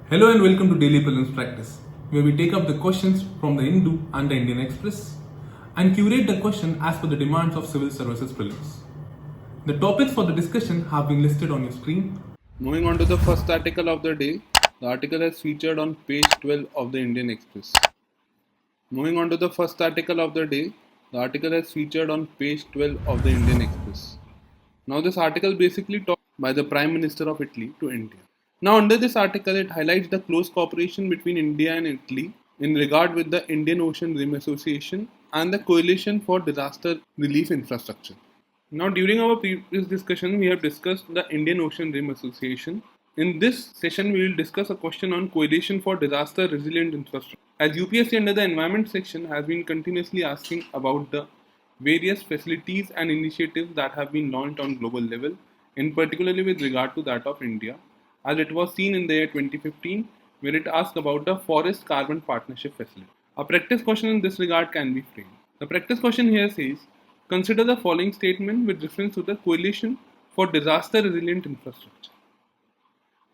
Hello and welcome to Daily Prelims Practice, where we take up the questions from the Hindu and the Indian Express and curate the question as per the demands of civil services prelims. The topics for the discussion have been listed on your screen. Moving on to the first article of the day, the article is featured on page 12 of the Indian Express. Moving on to the first article of the day, the article is featured on page 12 of the Indian Express. Now, this article basically talks by the Prime Minister of Italy to India. Now, under this article, it highlights the close cooperation between India and Italy in regard with the Indian Ocean Rim Association and the Coalition for Disaster Relief Infrastructure. Now, during our previous discussion, we have discussed the Indian Ocean Rim Association. In this session, we will discuss a question on Coalition for Disaster Resilient Infrastructure. As UPSC under the Environment section has been continuously asking about the various facilities and initiatives that have been launched on global level, in particularly with regard to that of India, as it was seen in the year 2015, where it asked about the Forest Carbon Partnership Facility. A practice question in this regard can be framed. The practice question here says, consider the following statement with reference to the Coalition for Disaster Resilient Infrastructure.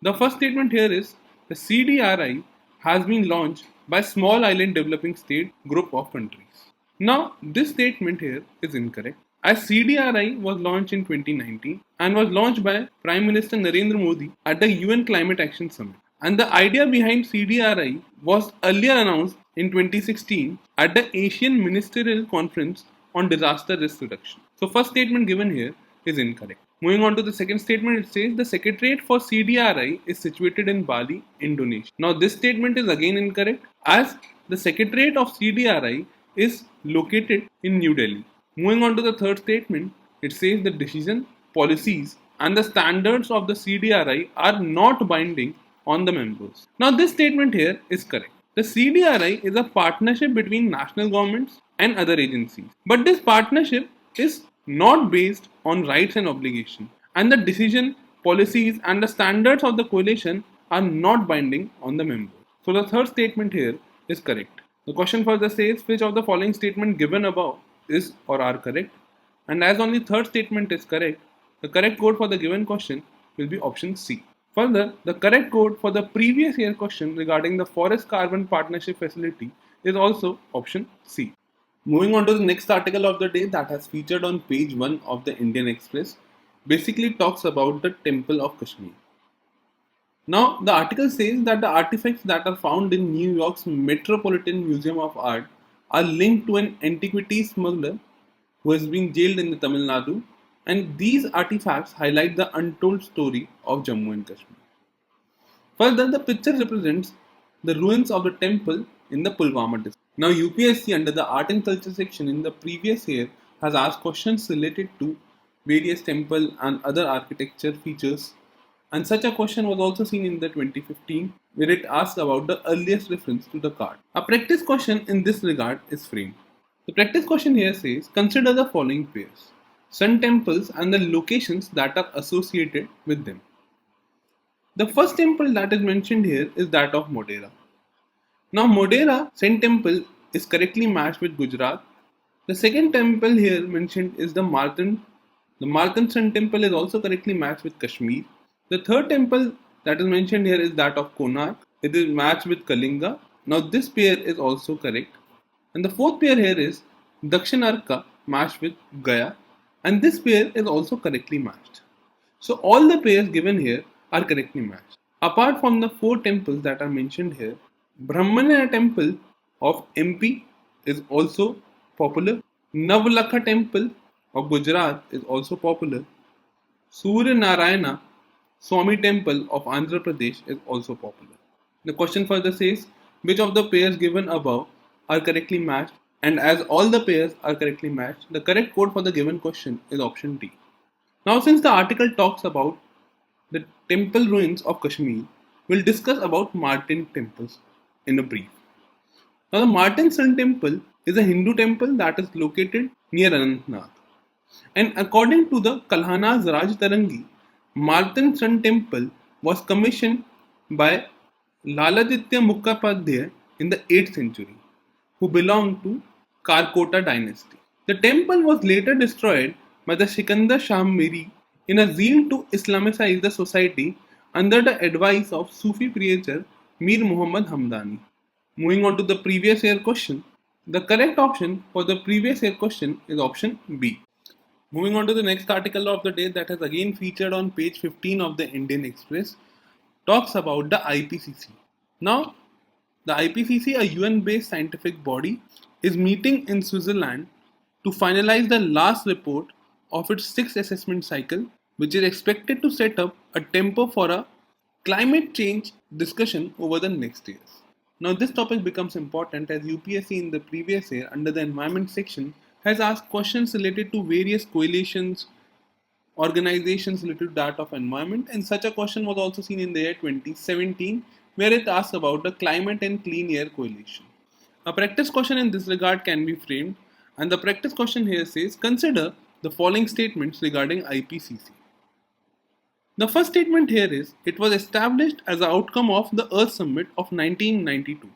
The first statement here is, the CDRI has been launched by Small Island Developing State Group of countries. Now, this statement here is incorrect, as CDRI was launched in 2019 and was launched by Prime Minister Narendra Modi at the UN Climate Action Summit. And the idea behind CDRI was earlier announced in 2016 at the Asian Ministerial Conference on Disaster Risk Reduction. So, first statement given here is incorrect. Moving on to the second statement, it says the Secretariat for CDRI is situated in Bali, Indonesia. Now, this statement is again incorrect, as the Secretariat of CDRI is located in New Delhi. Moving on to the third statement, it says the decision, policies, and the standards of the CDRI are not binding on the members. Now, this statement here is correct. The CDRI is a partnership between national governments and other agencies. But this partnership is not based on rights and obligations. And the decision, policies, and the standards of the coalition are not binding on the members. So, the third statement here is correct. The question further says which of the following statement given above is or are correct, and as only third statement is correct, the correct code for the given question will be option C. Further, the correct code for the previous year question regarding the Forest Carbon Partnership Facility is also option C. Moving on to the next article of the day that has featured on page 1 of the Indian Express, basically talks about the Temple of Kashmir. Now, the article says that the artifacts that are found in New York's Metropolitan Museum of Art are linked to an antiquity smuggler who has been jailed in the Tamil Nadu, and these artifacts highlight the untold story of Jammu and Kashmir. Further, the picture represents the ruins of the temple in the Pulwama district. Now, UPSC under the Art and Culture section in the previous year has asked questions related to various temple and other architecture features, and such a question was also seen in the 2015, where it asked about the earliest reference to the card. A practice question in this regard is framed. The practice question here says, consider the following pairs: sun temples and the locations that are associated with them. The first temple that is mentioned here is that of Modera. Now, Modera Sun Temple is correctly matched with Gujarat. The second temple here mentioned is the Martan. The Martan Sun Temple is also correctly matched with Kashmir. The third temple that is mentioned here is that of Konark. It is matched with Kalinga. Now, this pair is also correct. And the fourth pair here is Dakshinarka matched with Gaya. And this pair is also correctly matched. So, all the pairs given here are correctly matched. Apart from the four temples that are mentioned here, Brahmanya Temple of MP is also popular. Navlakha Temple of Gujarat is also popular. Surya Narayana Swami Temple of Andhra Pradesh is also popular. The question further says, which of the pairs given above are correctly matched? And as all the pairs are correctly matched, the correct code for the given question is option D. Now, since the article talks about the temple ruins of Kashmir, we'll discuss about Martin temples in a brief. Now, the Martin Sun Temple is a Hindu temple that is located near Anantnag. And according to the Kalhana's Rajtarangi, Martin Sun Temple was commissioned by Laladitya Mukhopadhyay in the 8th century, who belonged to Karkota dynasty. The temple was later destroyed by the Sikandar Shah Miri in a zeal to Islamicize the society under the advice of Sufi preacher Mir Muhammad Hamdani. Moving on to the previous year question. The correct option for the previous year question is option B. Moving on to the next article of the day that has again featured on page 15 of the Indian Express, talks about the IPCC. Now, the IPCC, a UN-based scientific body, is meeting in Switzerland to finalize the last report of its sixth assessment cycle, which is expected to set up a tempo for a climate change discussion over the next years. Now, this topic becomes important as UPSC in the previous year under the environment section has asked questions related to various coalitions, organizations related to that of environment, and such a question was also seen in the year 2017 where it asked about the Climate and Clean Air Coalition. A practice question in this regard can be framed, and the practice question here says consider the following statements regarding IPCC. The first statement here is it was established as an outcome of the Earth Summit of 1992.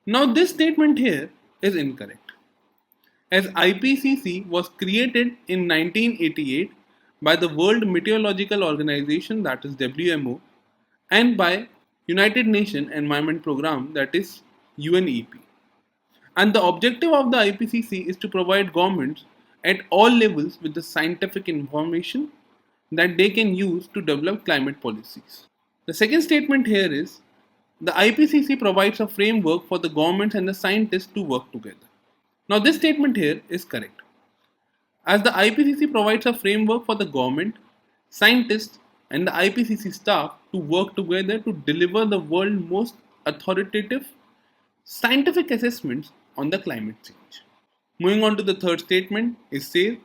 Now this statement here is incorrect, as IPCC was created in 1988 by the World Meteorological Organization, that is WMO, and by United Nations Environment Programme, that is UNEP. And the objective of the IPCC is to provide governments at all levels with the scientific information that they can use to develop climate policies. The second statement here is the IPCC provides a framework for the governments and the scientists to work together. Now this statement here is correct, as the IPCC provides a framework for the government, scientists and the IPCC staff to work together to deliver the world's most authoritative scientific assessments on the climate change. Moving on to the third statement, it says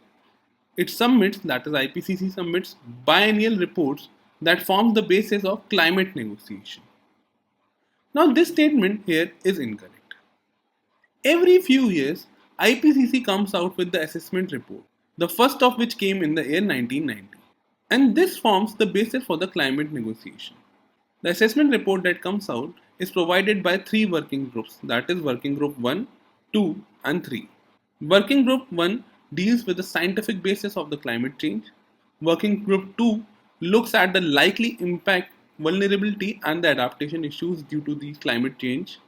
it submits, that is IPCC submits biennial reports that forms the basis of climate negotiation. Now this statement here is incorrect. Every few years, IPCC comes out with the assessment report, the first of which came in the year 1990. And this forms the basis for the climate negotiation. The assessment report that comes out is provided by three working groups, that is Working Group 1, 2 and 3. Working Group 1 deals with the scientific basis of the climate change. Working Group 2 looks at the likely impact, vulnerability and the adaptation issues due to the climate change.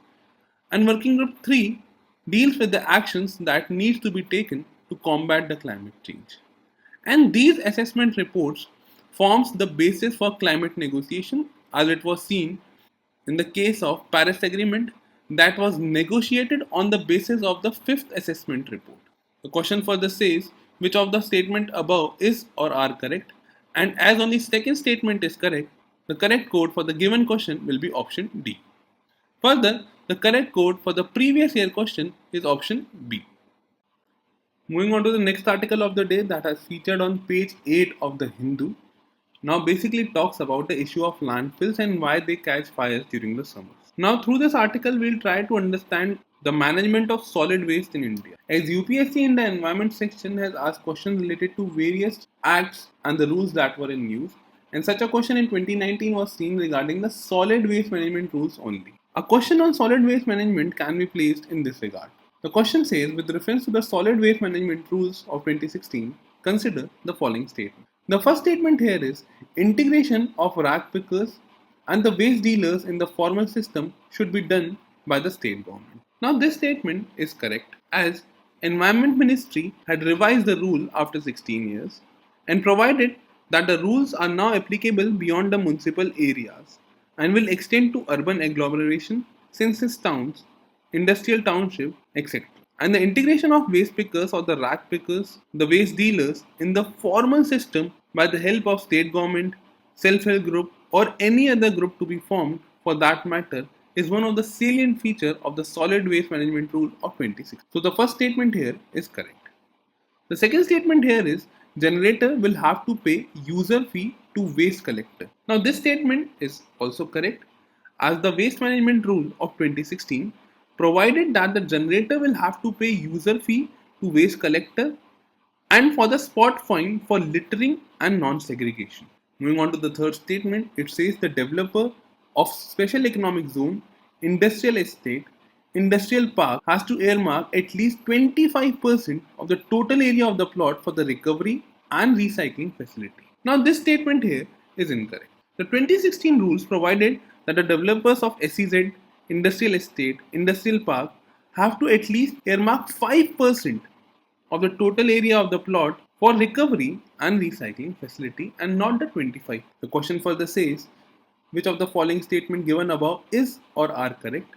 And Working Group 3 deals with the actions that need to be taken to combat the climate change. And these assessment reports forms the basis for climate negotiation, as it was seen in the case of Paris Agreement that was negotiated on the basis of the fifth assessment report. The question further says which of the statement above is or are correct, and as only second statement is correct, the correct code for the given question will be option D. Further, the correct code for the previous year question is option B. Moving on to the next article of the day that has featured on page 8 of the Hindu. Now basically talks about the issue of landfills and why they catch fires during the summers. Now through this article we'll try to understand the management of solid waste in India. As UPSC in the environment section has asked questions related to various acts and the rules that were in use, and such a question in 2019 was seen regarding the solid waste management rules only. A question on solid waste management can be placed in this regard. The question says, with reference to the solid waste management rules of 2016, consider the following statement. The first statement here is integration of rag pickers and the waste dealers in the formal system should be done by the state government. Now this statement is correct, as Environment Ministry had revised the rule after 16 years and provided that the rules are now applicable beyond the municipal areas and will extend to urban agglomeration, census towns, industrial township, etc. And the integration of waste pickers or the rag pickers, the waste dealers in the formal system by the help of state government, self-help group or any other group to be formed for that matter is one of the salient features of the solid waste management rule of 2016. So the first statement here is correct. The second statement here is generator will have to pay user fee to waste collector. Now this statement is also correct, as the waste management rule of 2016 provided that the generator will have to pay user fee to waste collector and for the spot fine for littering and non-segregation. Moving on to the third statement, it says the developer of special economic zone, industrial estate, industrial park has to earmark at least 25% of the total area of the plot for the recovery and recycling facility. Now this statement here is incorrect. The 2016 rules provided that the developers of SEZ, industrial estate, industrial park have to at least earmark 5% of the total area of the plot for recovery and recycling facility and not the 25. The question further says, which of the following statement given above is or are correct?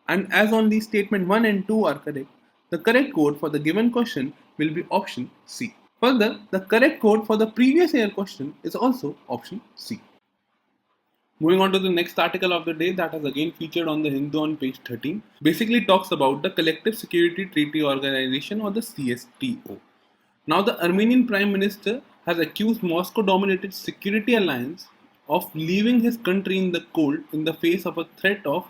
And as only statement 1 and 2 are correct, the correct code for the given question will be option C. Further, the correct code for the previous year question is also option C. Moving on to the next article of the day that has again featured on the Hindu on page 13, basically talks about the Collective Security Treaty Organization or the CSTO. Now the Armenian Prime Minister has accused Moscow-dominated security alliance of leaving his country in the cold in the face of a threat of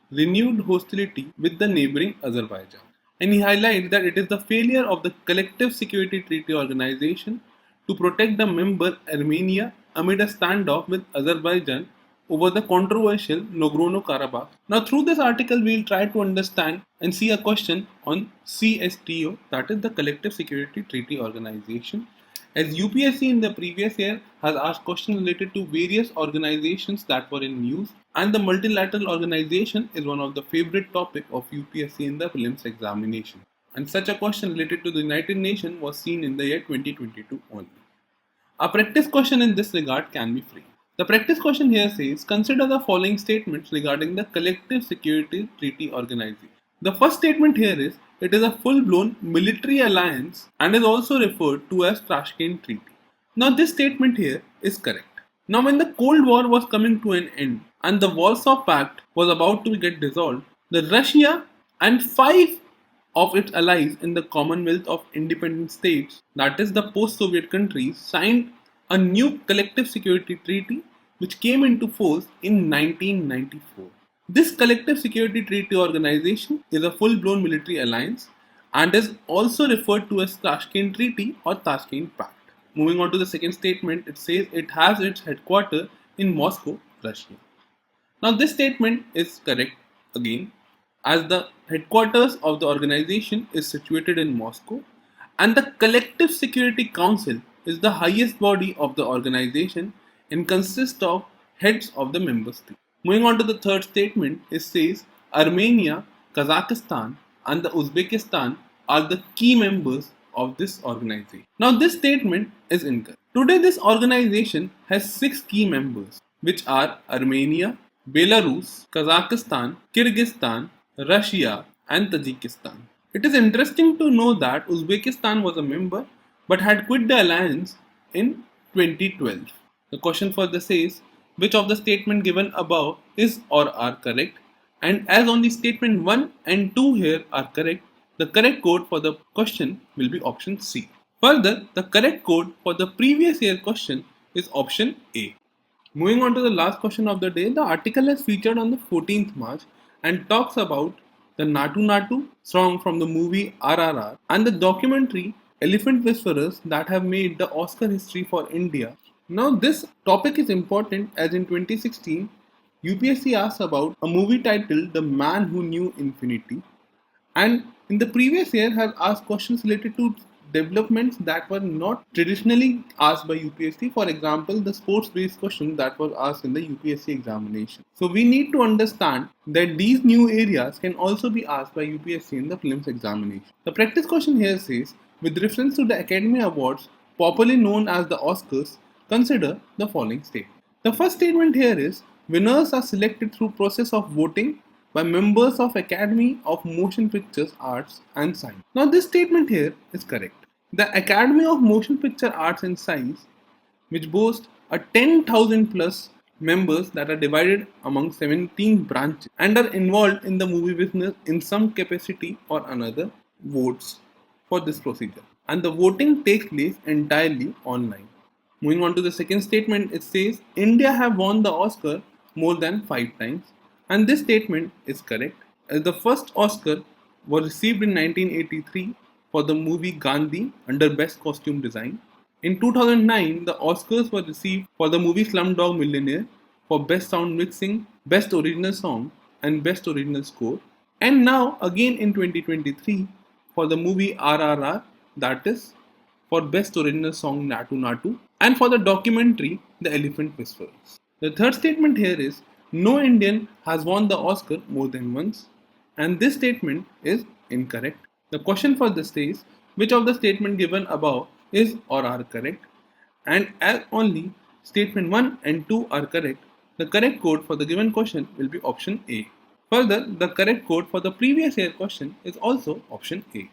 renewed hostility with the neighboring Azerbaijan. And he highlights that it is the failure of the Collective Security Treaty Organization to protect the member Armenia amid a standoff with Azerbaijan over the controversial Nagorno-Karabakh. Now through this article we will try to understand and see a question on CSTO, that is the Collective Security Treaty Organization, as UPSC in the previous year has asked questions related to various organizations that were in news, and the multilateral organization is one of the favorite topic of UPSC in the prelims examination. And such a question related to the United Nations was seen in the year 2022 only. A practice question in this regard can be framed. The practice question here says, consider the following statements regarding the Collective Security Treaty Organization. The first statement here is, it is a full-blown military alliance and is also referred to as Tashkent Treaty. Now this statement here is correct. Now when the Cold War was coming to an end and the Warsaw Pact was about to get dissolved, the Russia and 5 of its allies in the Commonwealth of Independent States, that is the post-Soviet countries, signed a new collective security treaty which came into force in 1994. This collective security treaty organization is a full-blown military alliance and is also referred to as Tashkent Treaty or Tashkent Pact. Moving on to the second statement, it says it has its headquarters in Moscow, Russia. Now this statement is correct again, as the headquarters of the organization is situated in Moscow and the Collective Security Council is the highest body of the organization and consists of heads of the member states. Moving on to the third statement, it says Armenia, Kazakhstan and the Uzbekistan are the key members of this organization. Now this statement is incorrect. Today this organization has 6 key members, which are Armenia, Belarus, Kazakhstan, Kyrgyzstan, Russia and Tajikistan. It is interesting to know that Uzbekistan was a member but had quit the alliance in 2012. The question further says, which of the statement given above is or are correct? And as only statement 1 and 2 here are correct, the correct code for the question will be option C. Further, the correct code for the previous year question is option A. Moving on to the last question of the day, the article is featured on the 14th March and talks about the Natu Natu song from the movie RRR and the documentary Elephant Whisperers that have made the Oscar history for India. Now this topic is important as in 2016, UPSC asked about a movie titled The Man Who Knew Infinity, and in the previous year has asked questions related to developments that were not traditionally asked by UPSC. For example, the sports-based question that was asked in the UPSC examination. So we need to understand that these new areas can also be asked by UPSC in the prelims examination. The practice question here says, with reference to the Academy Awards, popularly known as the Oscars, consider the following statement. The first statement here is, winners are selected through process of voting by members of Academy of Motion Pictures Arts and Science. Now this statement here is correct. The Academy of Motion Picture Arts and Science, which boasts a 10,000 plus members that are divided among 17 branches and are involved in the movie business in some capacity or another, votes for this procedure. And the voting takes place entirely online. Moving on to the second statement, it says India have won the Oscar more than 5 times, and this statement is correct as the first Oscar was received in 1983 for the movie Gandhi under Best Costume Design. In 2009, the Oscars were received for the movie Slumdog Millionaire for Best Sound Mixing, Best Original Song and Best Original Score, and now again in 2023 for the movie RRR, that is for Best Original Song Natu Natu, and for the documentary The Elephant Whisperers. The third statement here is, No Indian has won the Oscar more than once, and this statement is incorrect. The question for this is which of the statement given above is or are correct, and as only statement 1 and 2 are correct, the correct code for the given question will be option A. Further, the correct code for the previous year question is also option A.